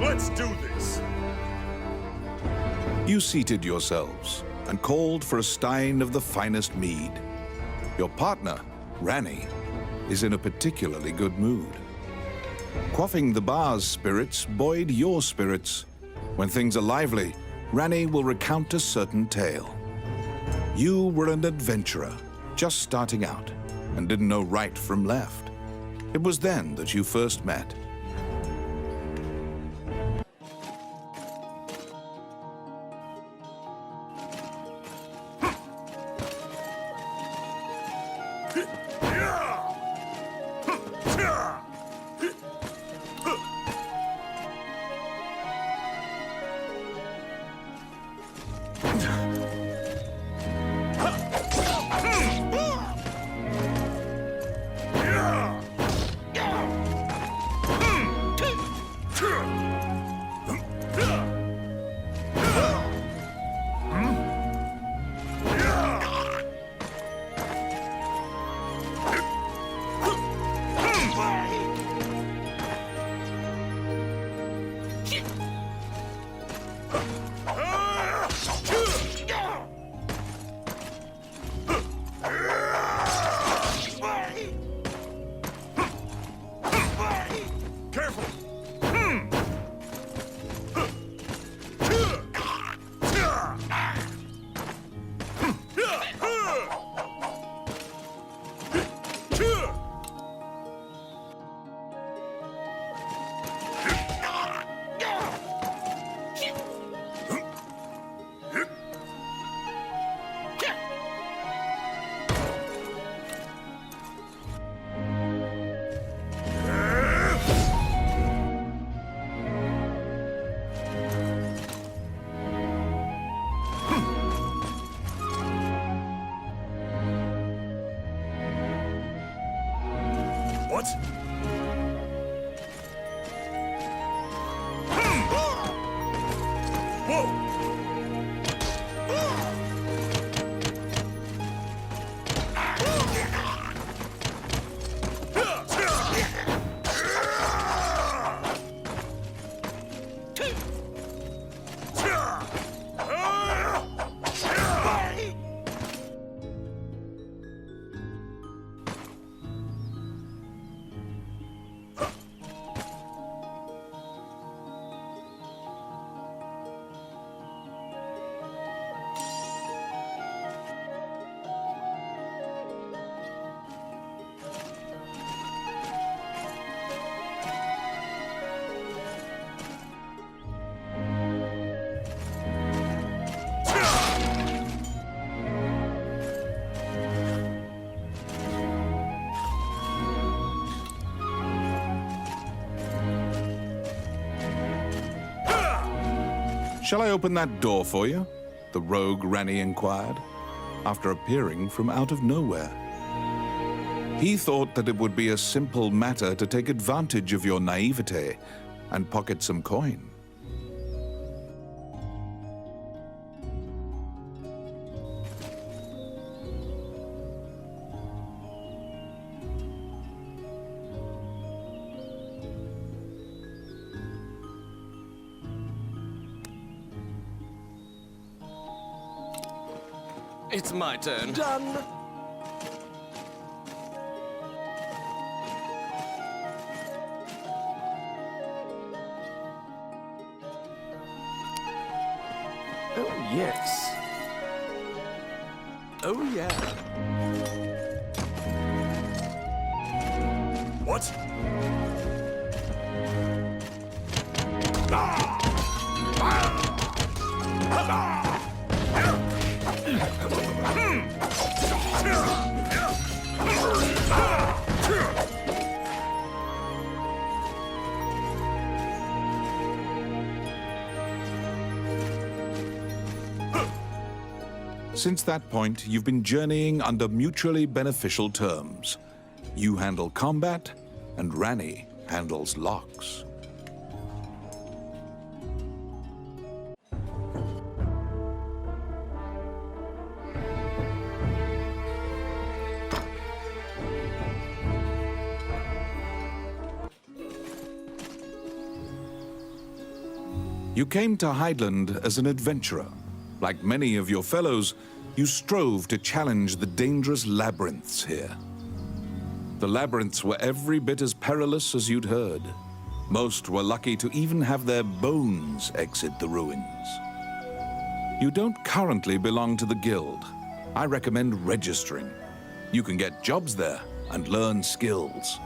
Let's do this! You seated yourselves and called for a stein of the finest mead. Your partner, Rani, is in a particularly good mood. Quaffing the bar's spirits buoyed your spirits. When things are lively, Rani will recount a certain tale. You were an adventurer, just starting out, and didn't know right from left. It was then that you first met. What? Whoa! Shall I open that door for you? The rogue Rani inquired, after appearing from out of nowhere. He thought that it would be a simple matter to take advantage of your naivete and pocket some coin. It's my turn. Done. Oh, yes. Oh, yeah. What? Since that point, you've been journeying under mutually beneficial terms. You handle combat, and Rani handles locks. You came to Hydeland as an adventurer. Like many of your fellows, you strove to challenge the dangerous labyrinths here. The labyrinths were every bit as perilous as you'd heard. Most were lucky to even have their bones exit the ruins. You don't currently belong to the guild. I recommend registering. You can get jobs there and learn skills.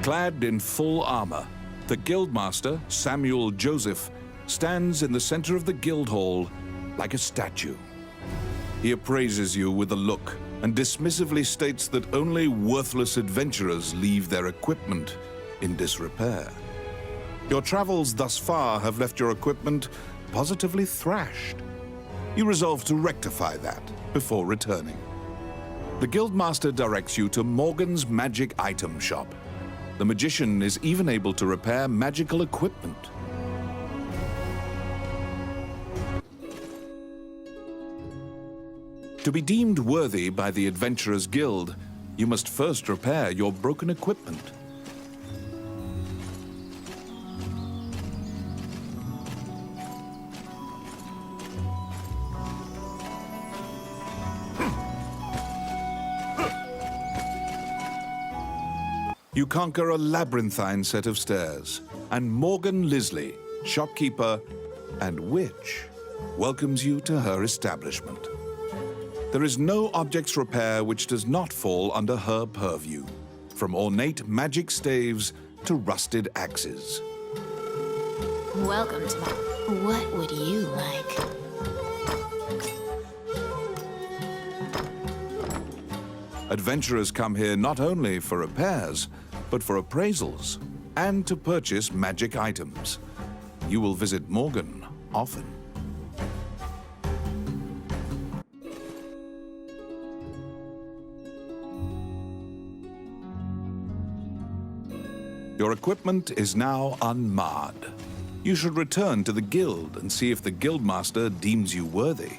Clad in full armor, the Guildmaster, Samuel Joseph, stands in the center of the guild hall like a statue. He appraises you with a look and dismissively states that only worthless adventurers leave their equipment in disrepair. Your travels thus far have left your equipment positively thrashed. You resolve to rectify that before returning. The Guildmaster directs you to Morgan's Magic Item Shop. The magician is even able to repair magical equipment. To be deemed worthy by the Adventurers Guild, you must first repair your broken equipment. You conquer a labyrinthine set of stairs, and Morgan Lisley, shopkeeper and witch, welcomes you to her establishment. There is no objects repair which does not fall under her purview, from ornate magic staves to rusted axes. Welcome to my... What would you like? Adventurers come here not only for repairs, but for appraisals and to purchase magic items. You will visit Morgan often. Your equipment is now unmarred. You should return to the guild and see if the guildmaster deems you worthy.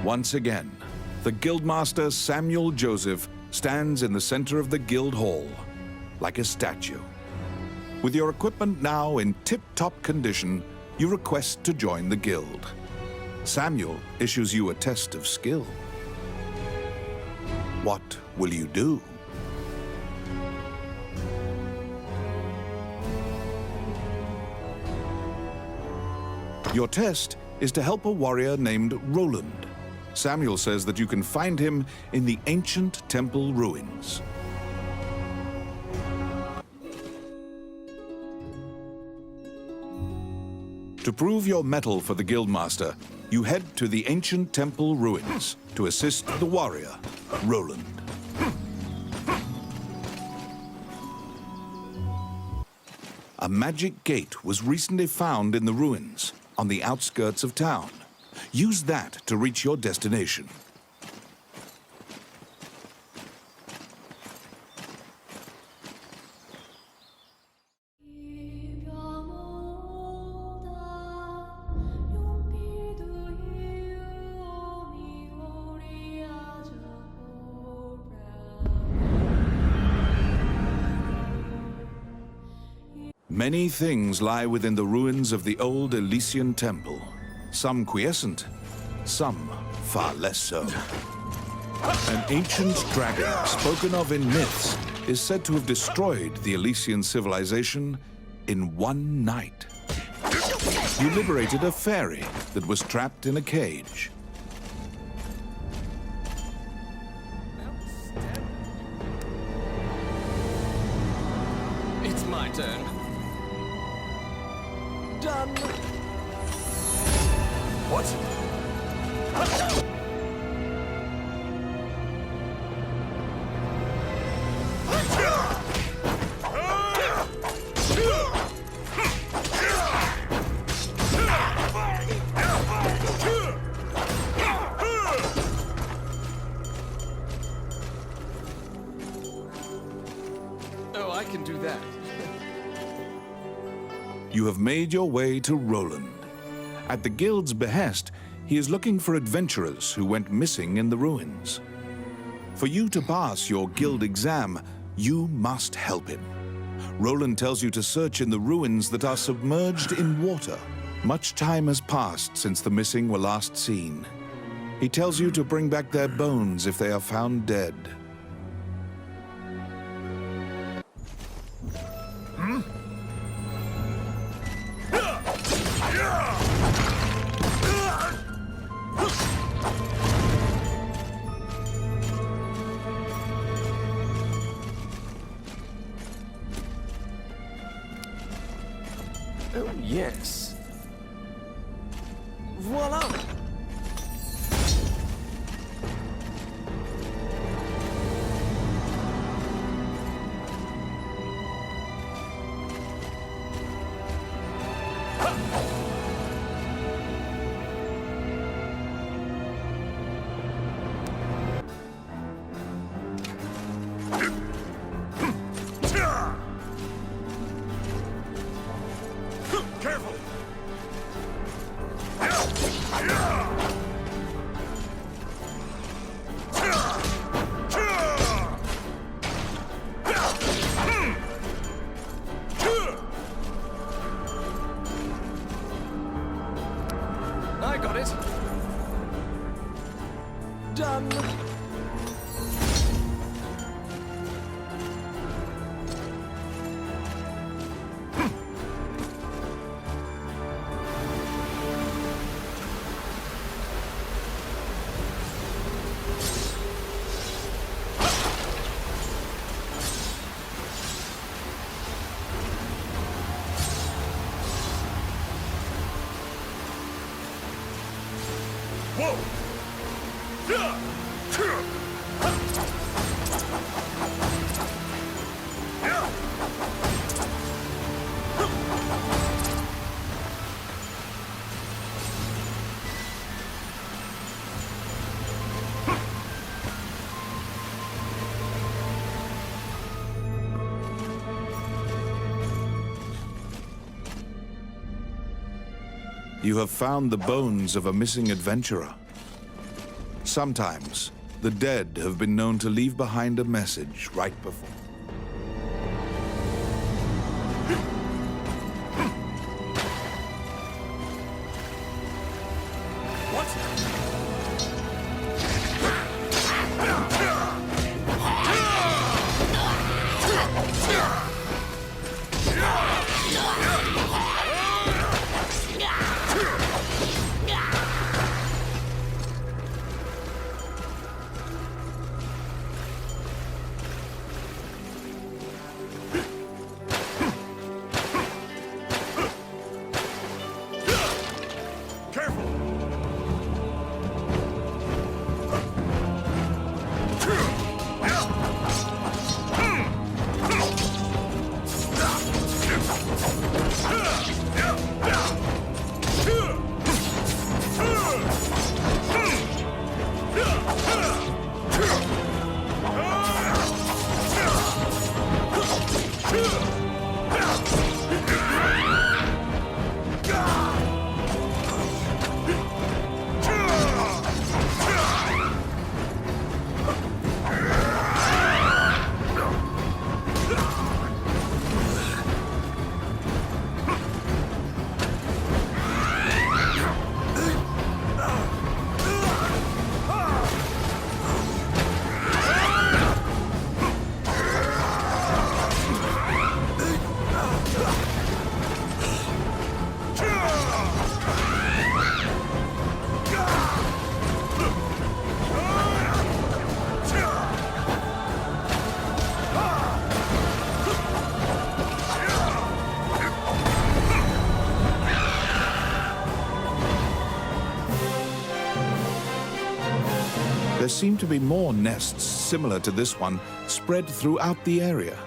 Once again, the Guildmaster Samuel Joseph stands in the center of the guild hall, like a statue. With your equipment now in tip-top condition, you request to join the guild. Samuel issues you a test of skill. What will you do? Your test is to help a warrior named Roland. Samuel says that you can find him in the ancient temple ruins. To prove your mettle for the Guildmaster, you head to the ancient temple ruins to assist the warrior, Roland. A magic gate was recently found in the ruins on the outskirts of town. Use that to reach your destination. Many things lie within the ruins of the old Elysian temple. Some quiescent, some far less so. An ancient dragon, spoken of in myths, is said to have destroyed the Elysian civilization in one night. You liberated a fairy that was trapped in a cage. It's my turn. Done. What? can do that. You have made your way to Roland. At the guild's behest, he is looking for adventurers who went missing in the ruins. For you to pass your guild exam, you must help him. Roland tells you to search in the ruins that are submerged in water. Much time has passed since the missing were last seen. He tells you to bring back their bones if they are found dead. Oh, yes. Voila! Careful! I got it. Done. Whoa! You have found the bones of a missing adventurer. Sometimes, the dead have been known to leave behind a message right before. There seem to be more nests similar to this one spread throughout the area.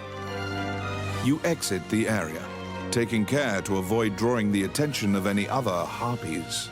You exit the area, taking care to avoid drawing the attention of any other harpies.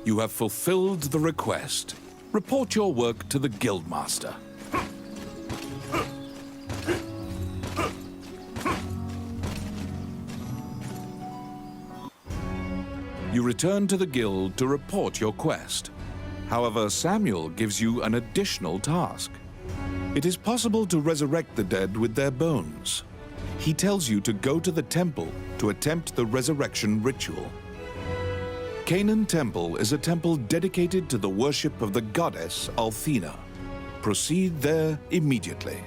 You have fulfilled the request. Report your work to the Guildmaster. You return to the guild to report your quest. However, Samuel gives you an additional task. It is possible to resurrect the dead with their bones. He tells you to go to the temple to attempt the resurrection ritual. Canaan Temple is a temple dedicated to the worship of the goddess Althena. Proceed there immediately.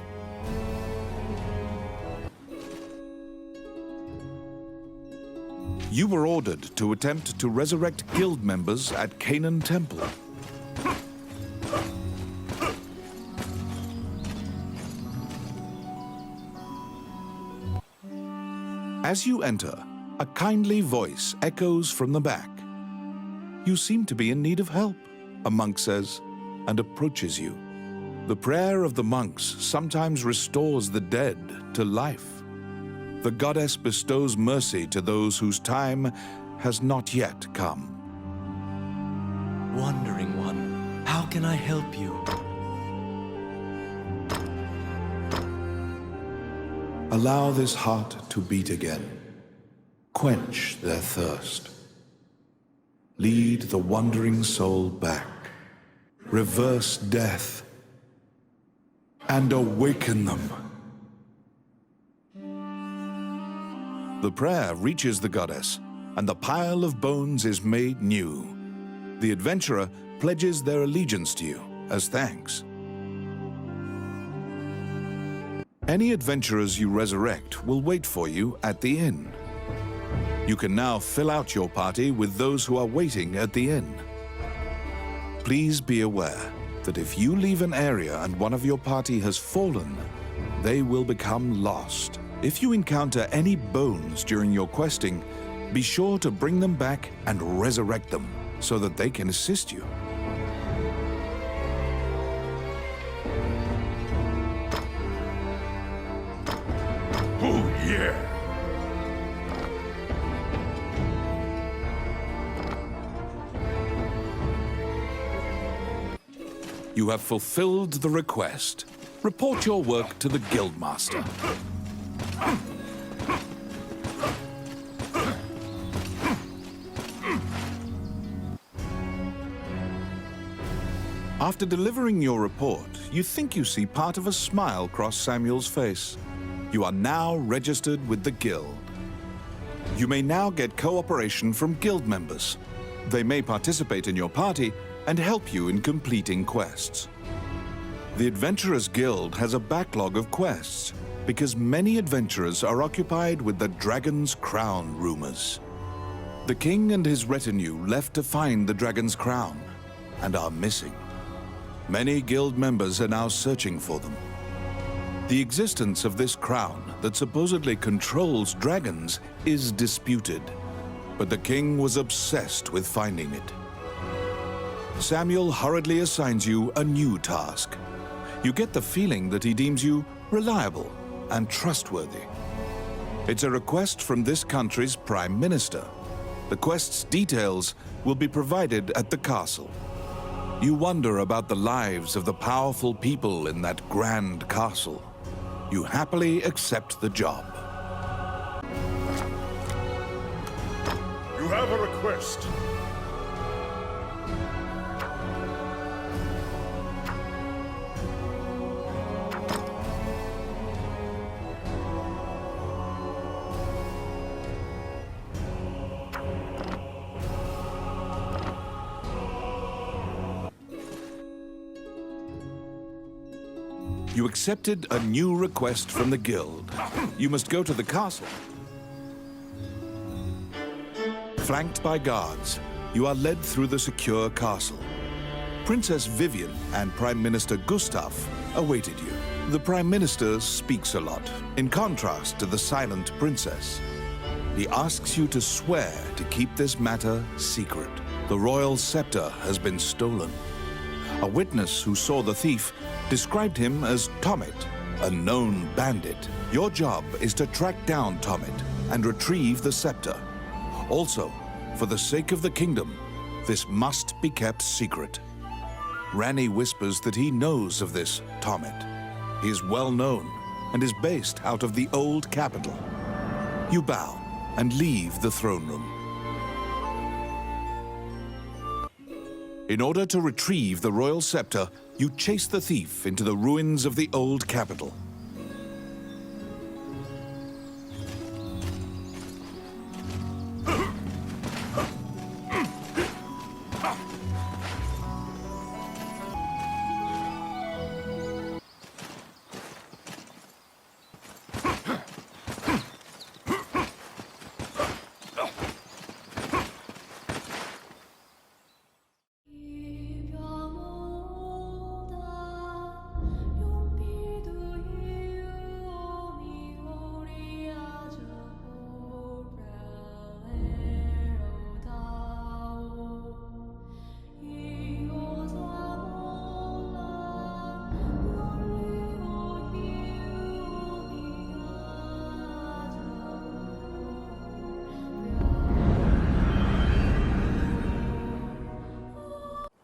You were ordered to attempt to resurrect guild members at Canaan Temple. As you enter, a kindly voice echoes from the back. You seem to be in need of help, a monk says, and approaches you. The prayer of the monks sometimes restores the dead to life. The goddess bestows mercy to those whose time has not yet come. Wandering one, how can I help you? Allow this heart to beat again. Quench their thirst. Lead the wandering soul back. Reverse death. And awaken them. The prayer reaches the goddess, and the pile of bones is made new. The adventurer pledges their allegiance to you as thanks. Any adventurers you resurrect will wait for you at the inn. You can now fill out your party with those who are waiting at the inn. Please be aware that if you leave an area and one of your party has fallen, they will become lost. If you encounter any bones during your questing, be sure to bring them back and resurrect them so that they can assist you. Oh, yeah. You have fulfilled the request. Report your work to the Guildmaster. After delivering your report, you think you see part of a smile cross Samuel's face. You are now registered with the Guild. You may now get cooperation from Guild members. They may participate in your party and help you in completing quests. The Adventurers Guild has a backlog of quests because many adventurers are occupied with the Dragon's Crown rumors. The king and his retinue left to find the Dragon's Crown and are missing. Many guild members are now searching for them. The existence of this crown that supposedly controls dragons is disputed, but the king was obsessed with finding it. Samuel hurriedly assigns you a new task. You get the feeling that he deems you reliable and trustworthy. It's a request from this country's Prime Minister. The quest's details will be provided at the castle. You wonder about the lives of the powerful people in that grand castle. You happily accept the job. You have a request. You accepted a new request from the guild. You must go to the castle. Flanked by guards, you are led through the secure castle. Princess Vivian and Prime Minister Gustav awaited you. The Prime Minister speaks a lot, in contrast to the silent princess. He asks you to swear to keep this matter secret. The royal scepter has been stolen. A witness who saw the thief described him as Tommet, a known bandit. Your job is to track down Tommet and retrieve the scepter. Also, for the sake of the kingdom, This must be kept secret. Rani whispers that he knows of this Tomet. He is well known and is based out of the old capital. You bow and leave the throne room. In order to retrieve the royal scepter, you chase the thief into the ruins of the old capital.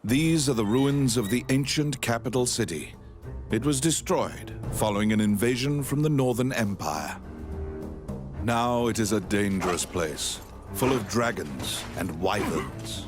These are the ruins of the ancient capital city. It was destroyed following an invasion from the Northern Empire. Now it is a dangerous place, full of dragons and wyverns.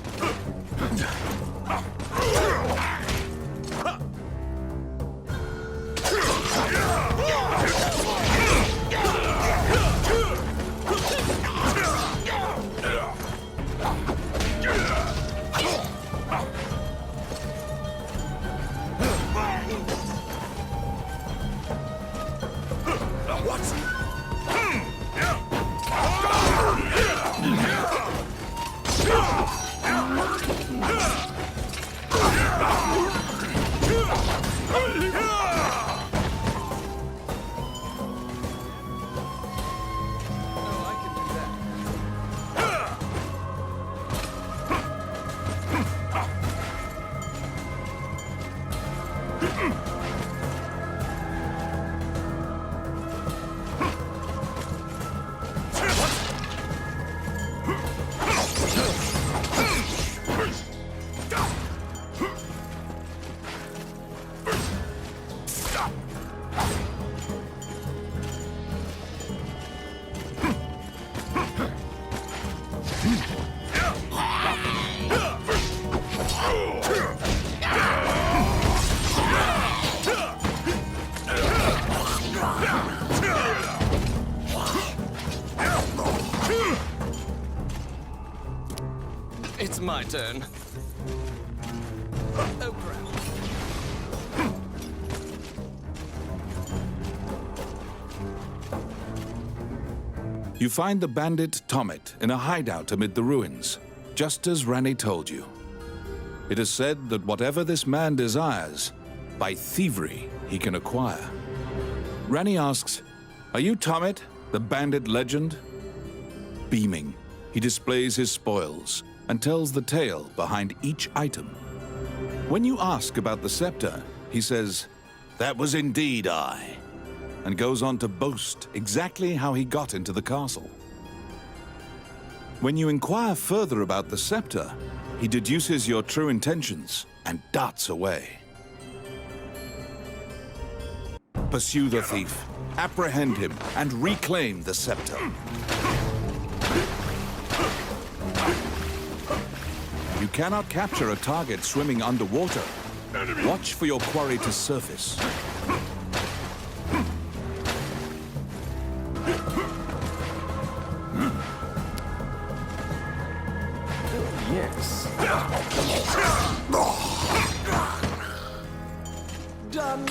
It's my turn. Oh, crap. You find the bandit Tomet in a hideout amid the ruins, just as Rani told you. It is said that whatever this man desires, by thievery he can acquire. Rani asks, "Are you Tomet, the bandit legend?" Beaming, he displays his spoils and tells the tale behind each item. When you ask about the scepter, he says, "That was indeed I," and goes on to boast exactly how he got into the castle. When you inquire further about the scepter, he deduces your true intentions and darts away. Pursue the thief, apprehend him, and reclaim the scepter. You cannot capture a target swimming underwater. Watch for your quarry to surface. Yes. Done.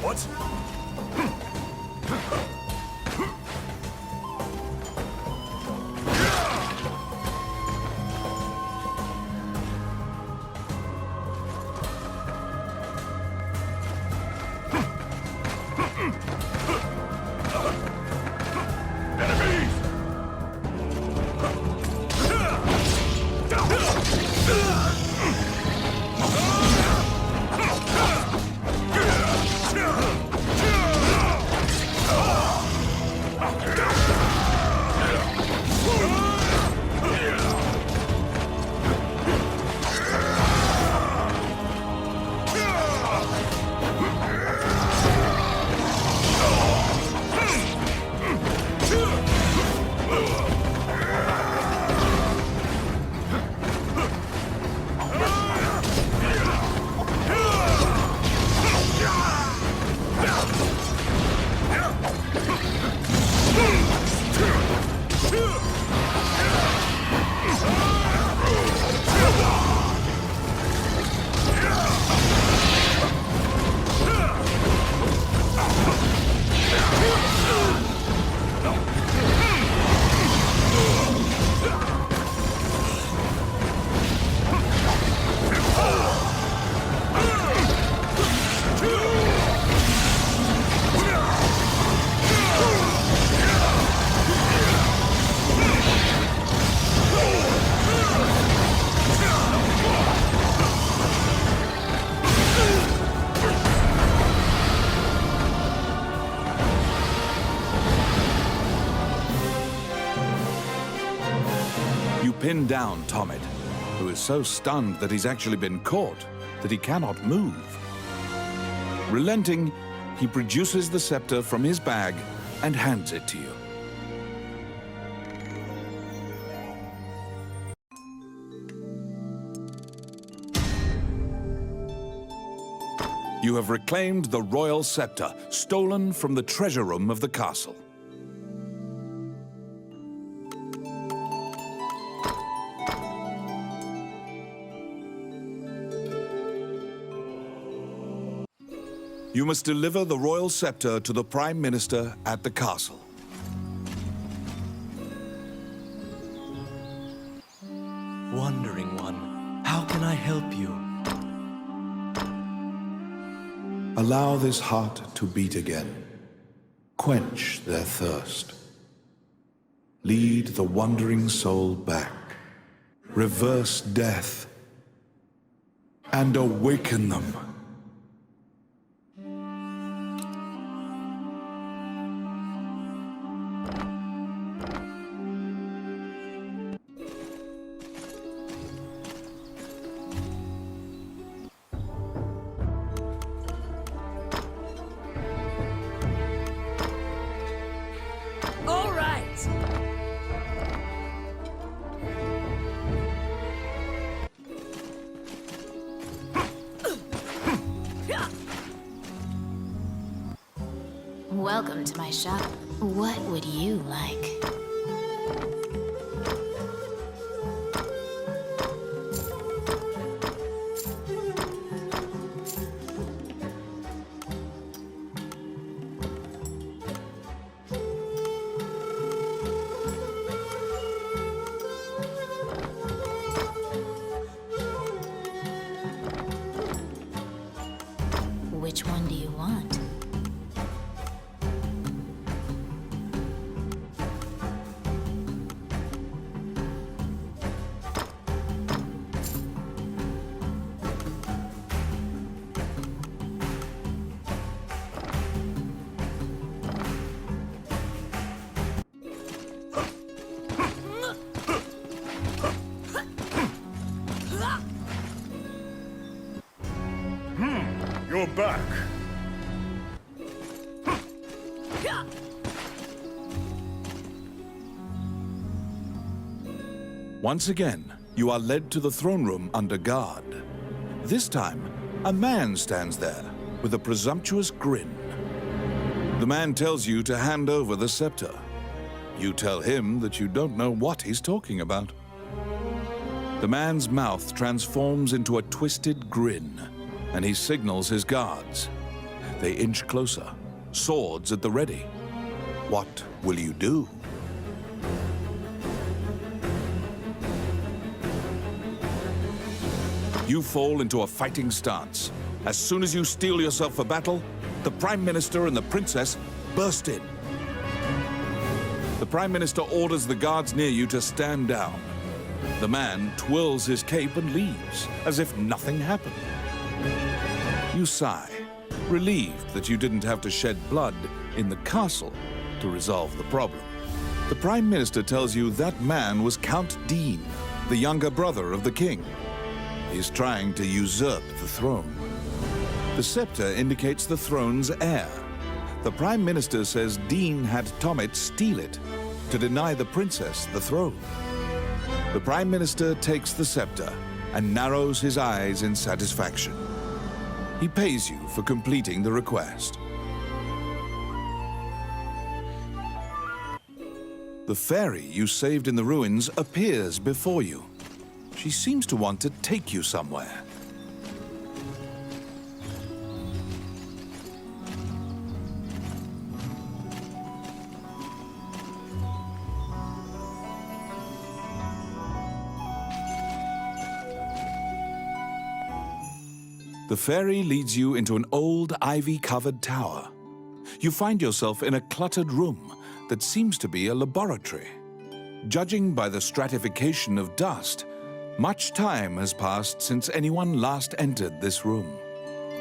What? Pin down Tomet, who is so stunned that he's actually been caught that he cannot move. Relenting, he produces the scepter from his bag and hands it to you. You have reclaimed the royal scepter, stolen from the treasure room of the castle. You must deliver the royal scepter to the Prime Minister at the castle. Wandering One, how can I help you? Allow this heart to beat again. Quench their thirst. Lead the wandering soul back. Reverse death. And awaken them. Welcome to my shop. What would you like? Which one do you want? You're back. Once again, you are led to the throne room under guard. This time, A man stands there with a presumptuous grin. The man tells you to hand over the scepter. You tell him that you don't know what he's talking about. The man's mouth transforms into a twisted grin, and he signals his guards. They inch closer, swords at the ready. What will you do? You fall into a fighting stance. As soon as you steel yourself for battle, the Prime Minister and the Princess burst in. The Prime Minister orders the guards near you to stand down. The man twirls his cape and leaves, as if nothing happened. You sigh, relieved that you didn't have to shed blood in the castle to resolve the problem. The Prime Minister tells you that man was Count Dean, the younger brother of the king. He's trying to usurp the throne. The scepter indicates the throne's heir. The Prime Minister says Dean had Tommet steal it to deny the princess the throne. The Prime Minister takes the scepter and narrows his eyes in satisfaction. He pays you for completing the request. The fairy you saved in the ruins appears before you. She seems to want to take you somewhere. The fairy leads you into an old ivy-covered tower. You find yourself in a cluttered room that seems to be a laboratory. Judging by the stratification of dust, much time has passed since anyone last entered this room.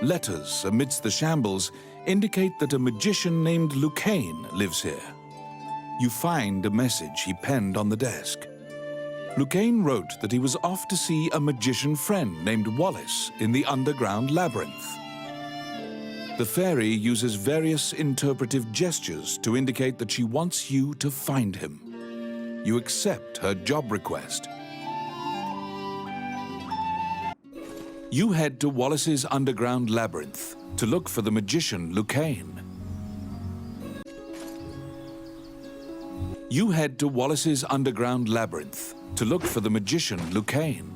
Letters amidst the shambles indicate that a magician named Lucane lives here. You find a message he penned on the desk. Lucane wrote that he was off to see a magician friend named Wallace in the underground labyrinth. The fairy uses various interpretive gestures to indicate that she wants you to find him. You accept her job request. You head to Wallace's underground labyrinth to look for the magician Lucane. You head to Wallace's underground labyrinth to look for the magician Lucane.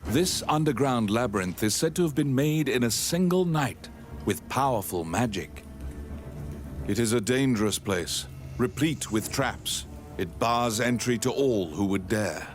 This underground labyrinth is said to have been made in a single night with powerful magic. It is a dangerous place, replete with traps. It bars entry to all who would dare.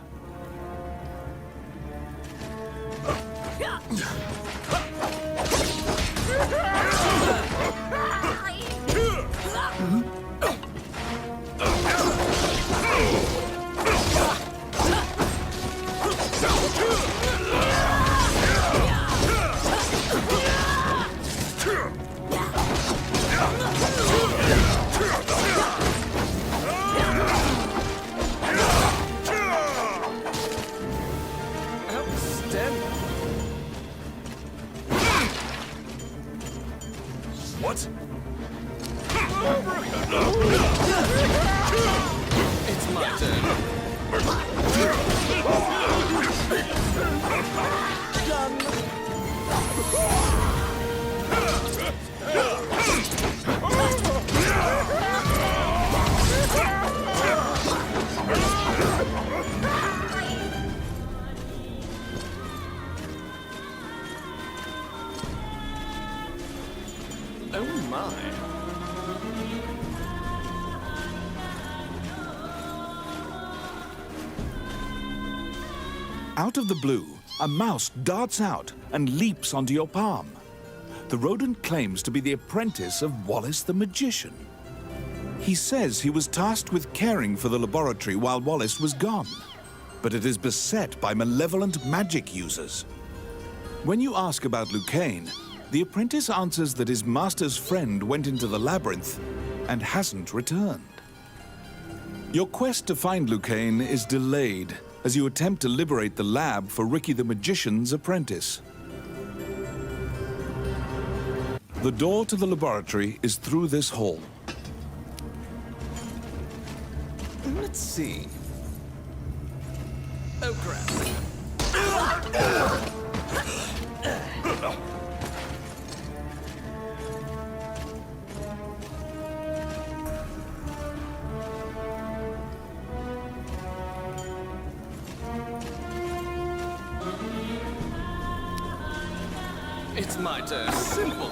What? It's my turn. Oh my. Out of the blue, a mouse darts out and leaps onto your palm. The rodent claims to be the apprentice of Wallace the magician. He says he was tasked with caring for the laboratory while Wallace was gone, but it is beset by malevolent magic users. When you ask about Lucane, the apprentice answers that his master's friend went into the labyrinth and hasn't returned. Your quest to find Lucane is delayed as you attempt to liberate the lab for Ricky the Magician's apprentice. The door to the laboratory is through this hall. Let's see. Oh, crap. It's my turn. Simple.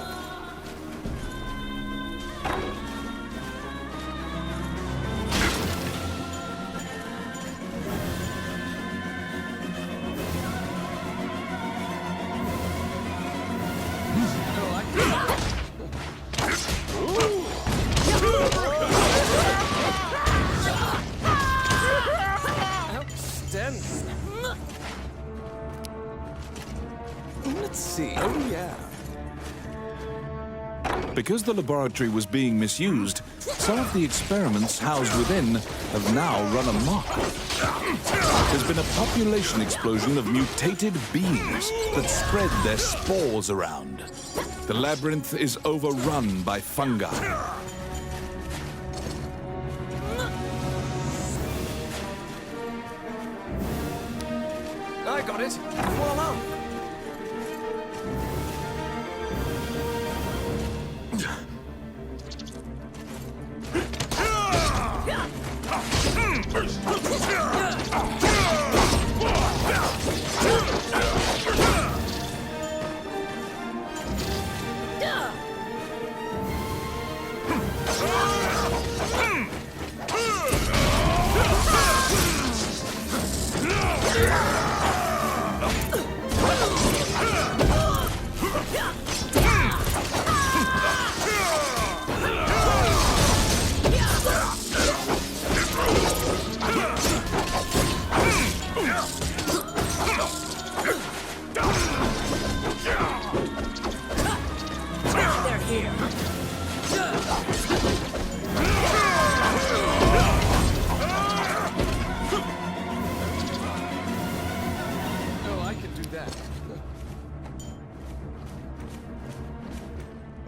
Let's see. Oh, yeah. Because the laboratory was being misused, some of the experiments housed within have now run amok. There's been a population explosion of mutated beings that spread their spores around. The labyrinth is overrun by fungi. I got it. Voila.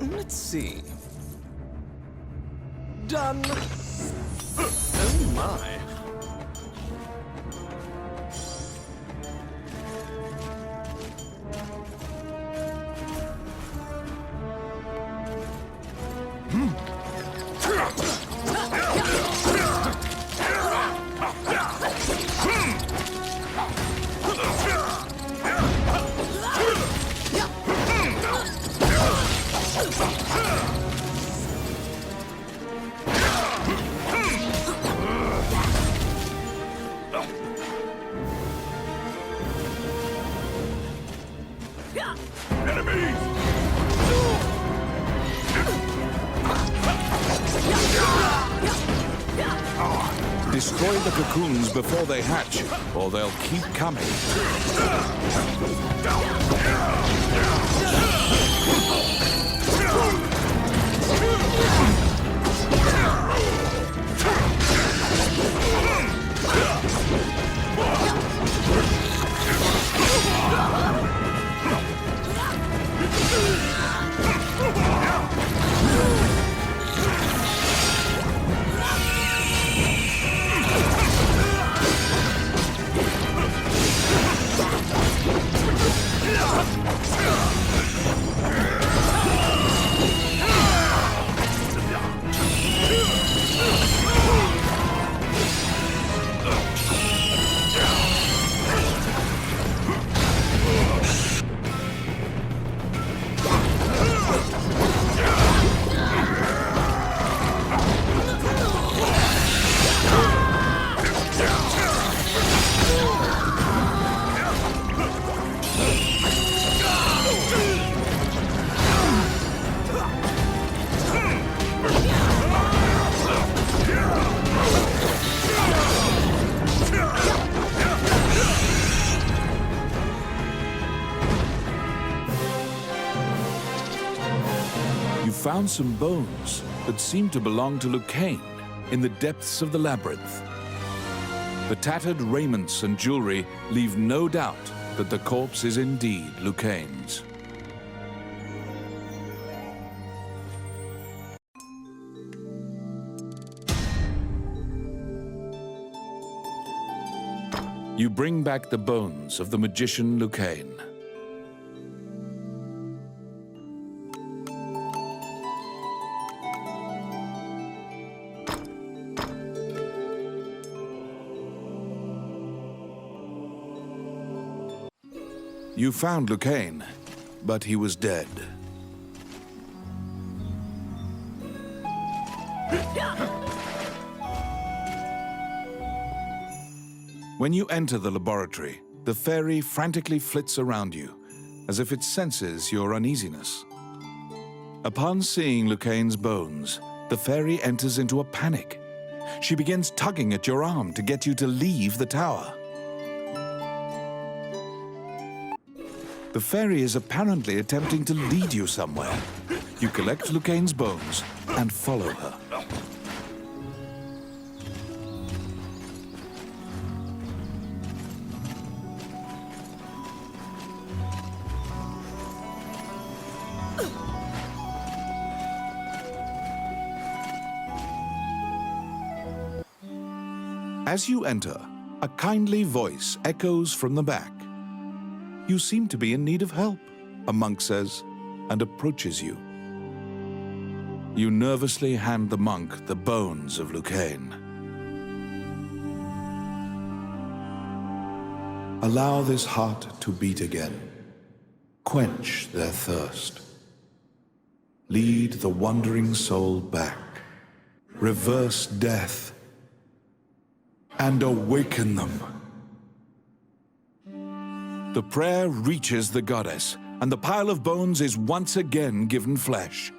Let's see. Done. Oh my. Destroy the cocoons before they hatch, or they'll keep coming. found some bones that seem to belong to Lucane in the depths of the labyrinth. The tattered raiments and jewelry leave no doubt that the corpse is indeed Lucane's. You bring back the bones of the magician Lucane. You found Lucane, but he was dead. When you enter the laboratory, the fairy frantically flits around you, as if it senses your uneasiness. Upon seeing Lucane's bones, the fairy enters into a panic. She begins tugging at your arm to get you to leave the tower. The fairy is apparently attempting to lead you somewhere. You collect Lucane's bones and follow her. As you enter, a kindly voice echoes from the back. You seem to be in need of help, a monk says, and approaches you. You nervously hand the monk the bones of Lucane. Allow this heart to beat again. Quench their thirst. Lead the wandering soul back. Reverse death. And awaken them. The prayer reaches the goddess, and the pile of bones is once again given flesh.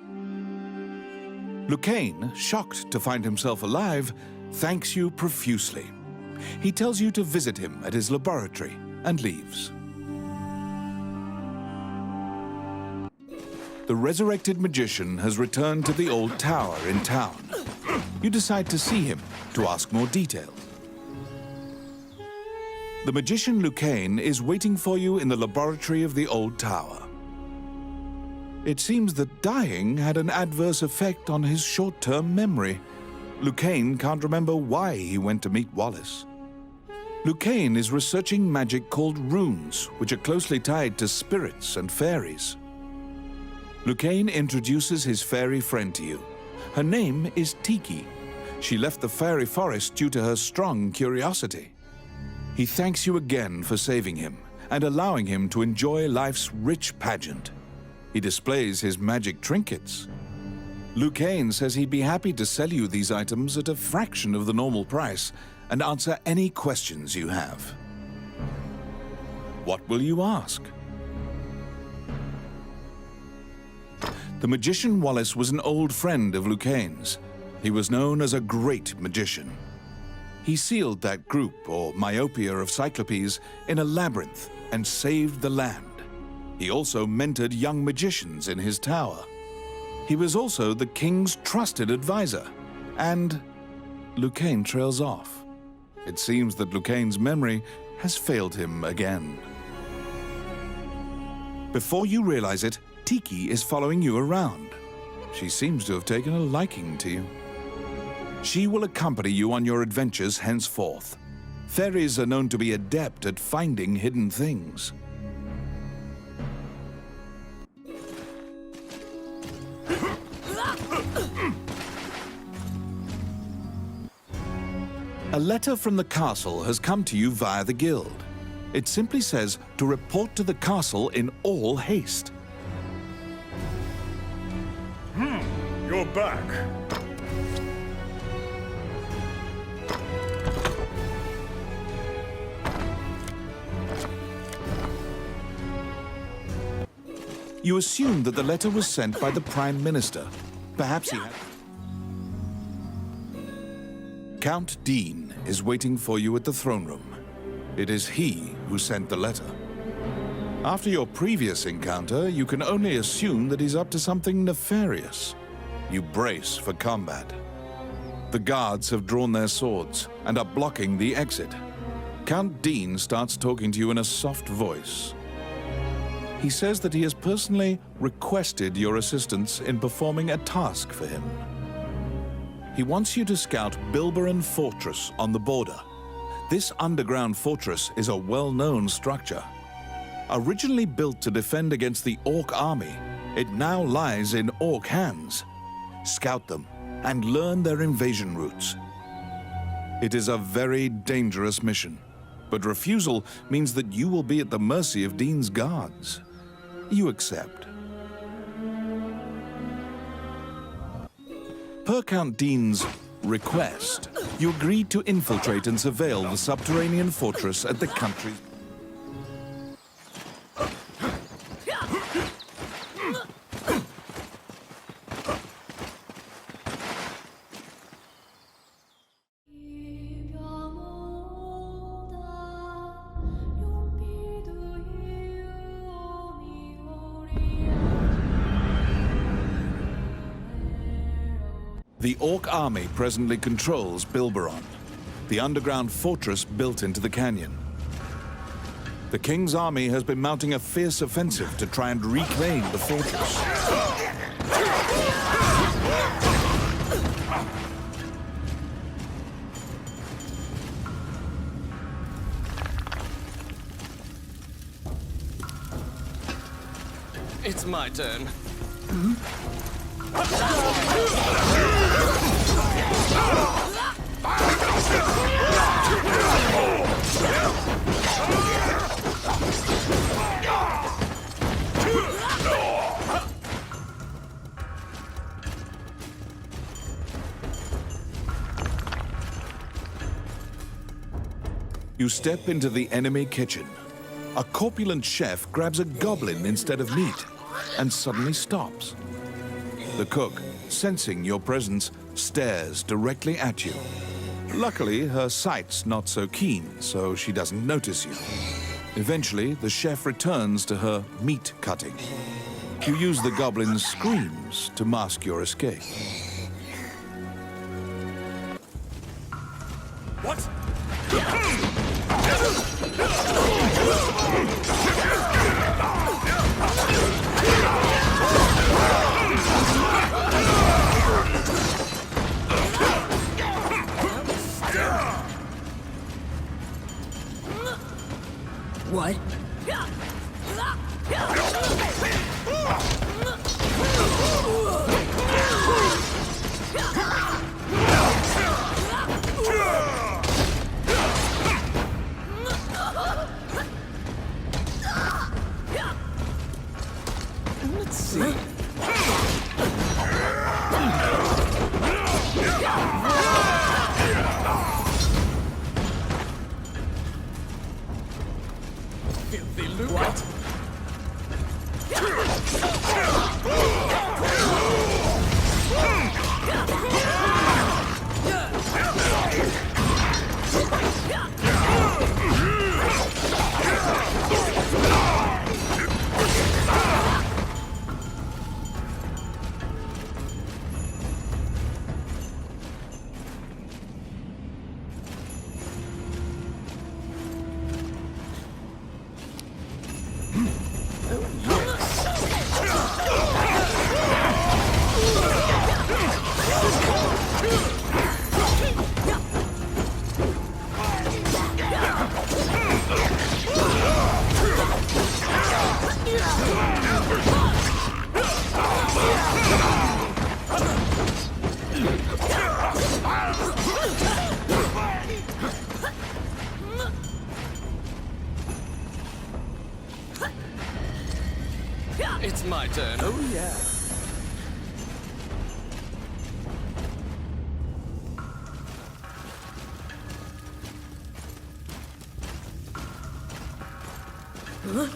Lucane, shocked to find himself alive, thanks you profusely. He tells you to visit him at his laboratory and leaves. The resurrected magician has returned to the old tower in town. You decide to see him to ask more details. The magician Lucane is waiting for you in the laboratory of the old tower. It seems that dying had an adverse effect on his short-term memory. Lucane can't remember why he went to meet Wallace. Lucane is researching magic called runes, which are closely tied to spirits and fairies. Lucane introduces his fairy friend to you. Her name is Tiki. She left the fairy forest due to her strong curiosity. He thanks you again for saving him and allowing him to enjoy life's rich pageant. He displays his magic trinkets. Lucane says he'd be happy to sell you these items at a fraction of the normal price and answer any questions you have. What will you ask? The magician Wallace was an old friend of Lucane's. He was known as a great magician. He sealed that group, or myopia of cyclopes, in a labyrinth and saved the land. He also mentored young magicians in his tower. He was also the king's trusted advisor. And Lucane trails off. It seems that Lucane's memory has failed him again. Before you realize it, Tiki is following you around. She seems to have taken a liking to you. She will accompany you on your adventures henceforth. Fairies are known to be adept at finding hidden things. A letter from the castle has come to you via the guild. It simply says to report to the castle in all haste. You're back. You assume that the letter was sent by the Prime Minister. Perhaps he had... Count Dean is waiting for you at the throne room. It is he who sent the letter. After your previous encounter, you can only assume that he's up to something nefarious. You brace for combat. The guards have drawn their swords and are blocking the exit. Count Dean starts talking to you in a soft voice. He says that he has personally requested your assistance in performing a task for him. He wants you to scout Bilberan Fortress on the border. This underground fortress is a well-known structure. Originally built to defend against the Orc army, it now lies in Orc hands. Scout them and learn their invasion routes. It is a very dangerous mission, but refusal means that you will be at the mercy of Dean's guards. You accept. Per Count Dean's request, you agreed to infiltrate and surveil the subterranean fortress at the country's... The Orc army presently controls Bilberan, the underground fortress built into the canyon. The King's army has been mounting a fierce offensive to try and reclaim the fortress. It's my turn. You step into the enemy kitchen. A corpulent chef grabs a goblin instead of meat and suddenly stops. The cook, sensing your presence, stares directly at you. Luckily, her sight's not so keen, so she doesn't notice you. Eventually, the chef returns to her meat cutting. You use the goblin's screams to mask your escape. What? What? Let's see. Filthy loot. What? It's my turn. Oh, yeah. Huh?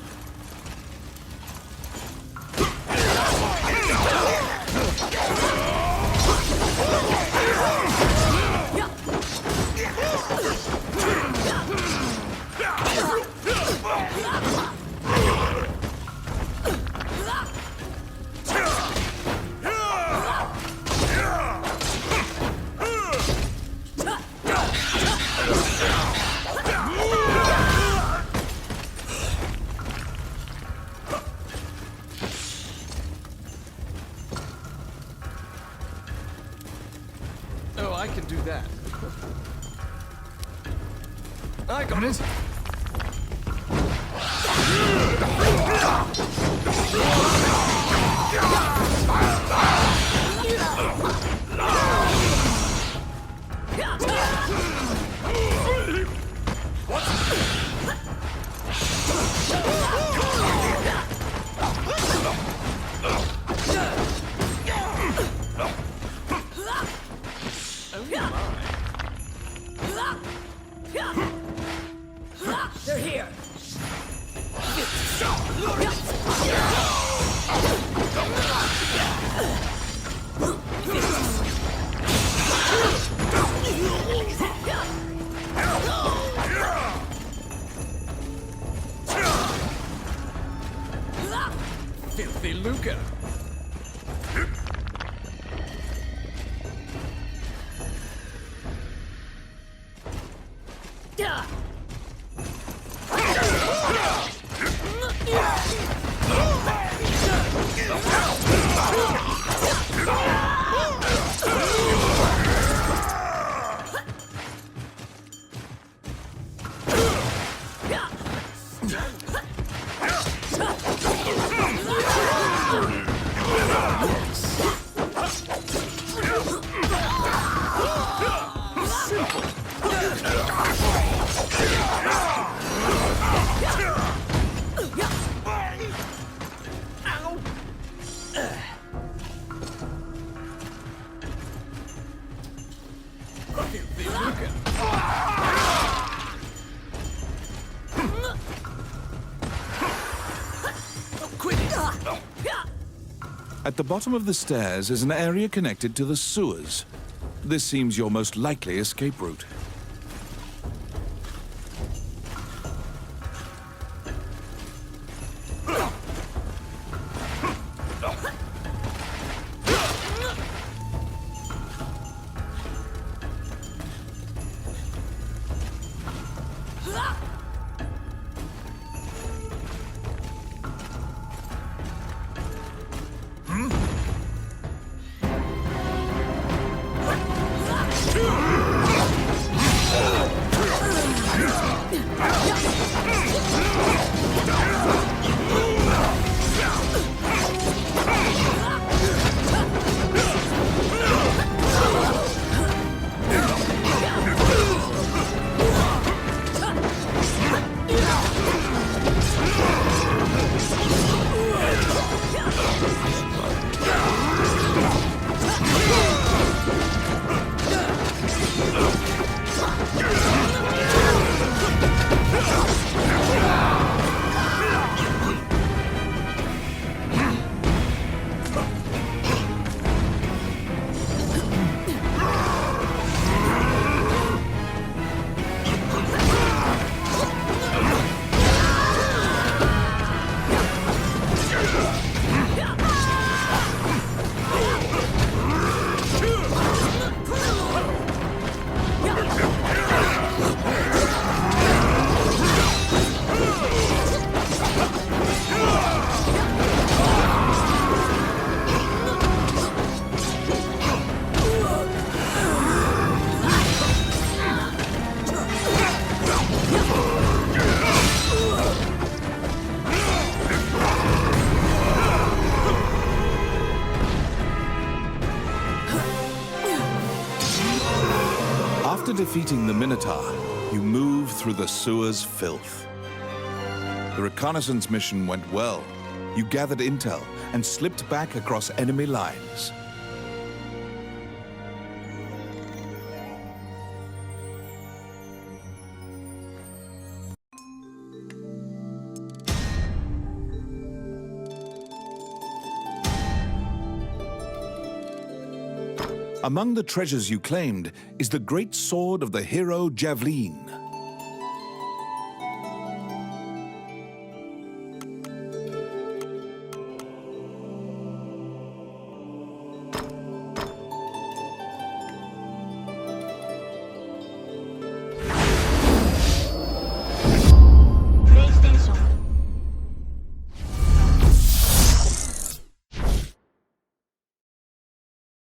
I got it. They're here. Filthy lucre. At the bottom of the stairs is an area connected to the sewers. This seems your most likely escape route. After defeating the Minotaur, you move through the sewer's filth. The reconnaissance mission went well. You gathered intel and slipped back across enemy lines. Among the treasures you claimed is the great sword of the hero Javelin.